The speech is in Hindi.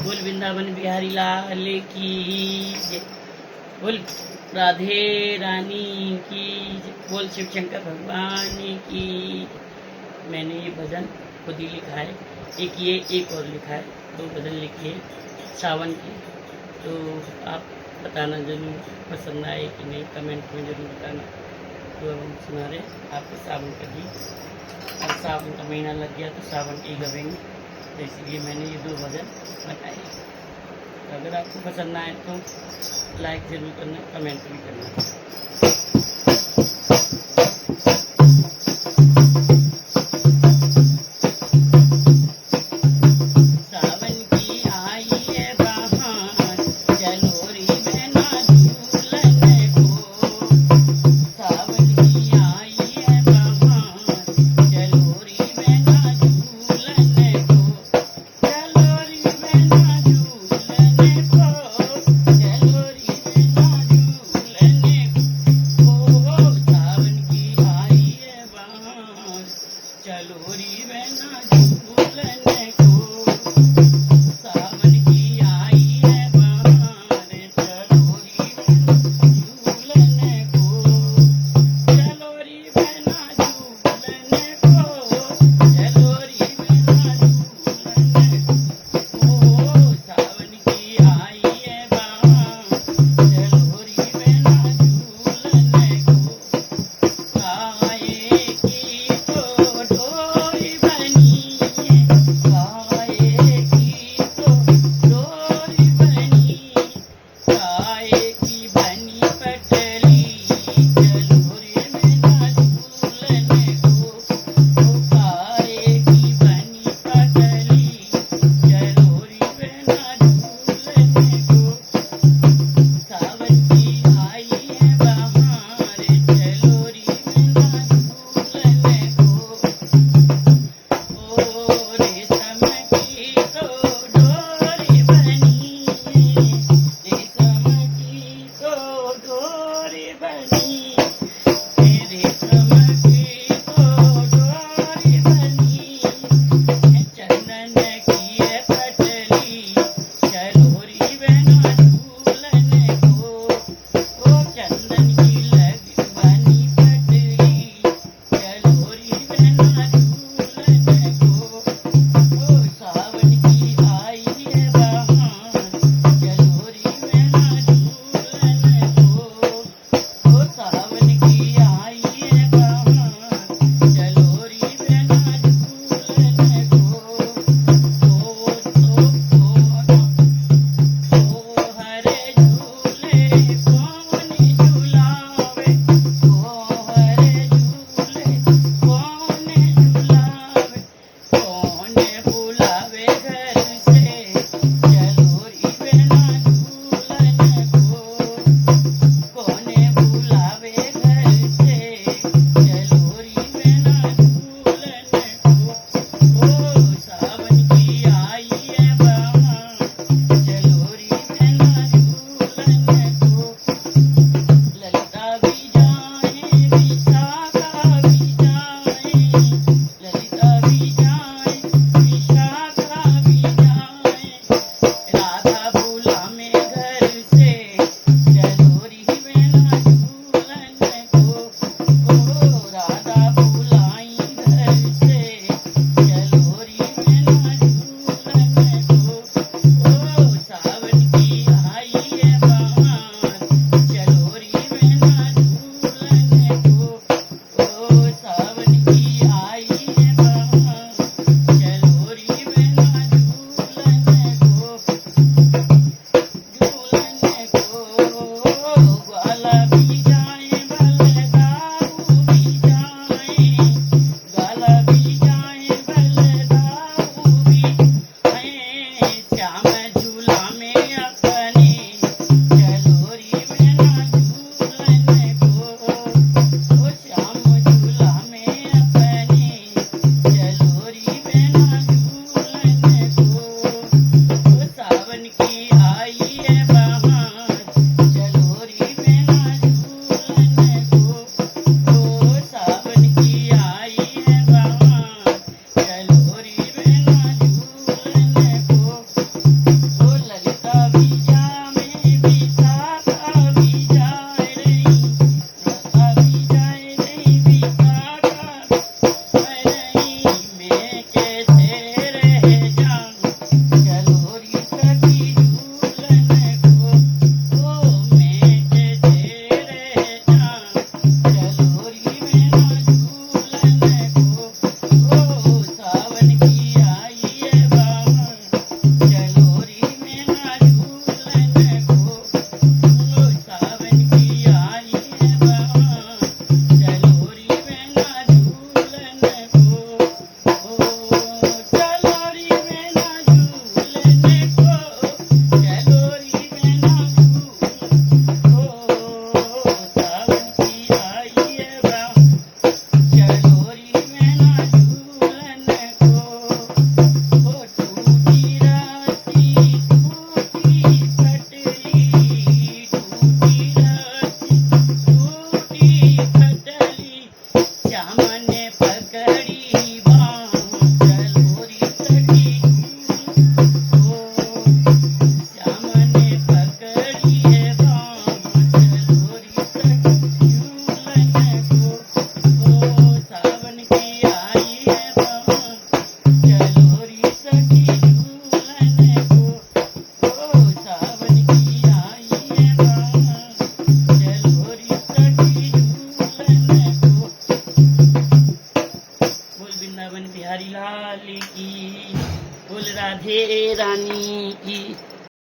बोल वृंदावन बिहारी लाल की जय। बोल राधे रानी की जय। बोल शिव शंकर भगवान की। मैंने ये भजन खुद ही लिखा है। एक ये एक और लिखा है, 2 भजन लिखे हैं सावन के। तो आप बताना जरूर पसंद आए कि नहीं, कमेंट में जरूर बताना। तो अब हम सुना रहे हैं आपको सावन का गीत। अब सावन का महीना लग गया तो सावन के ही गवेंगे, तो इसलिए मैंने ये 2 भजन बनाए। तो अगर आपको पसंद आए तो लाइक ज़रूर करना, कमेंट भी करना। सावन की आई है बहार, चलो रे बहना झूलने को। सावन की आई है बहार, चलो रे बहना झूलने को। चलो रे बहना झूलने को, चलो रे बहना झूलने को। रानी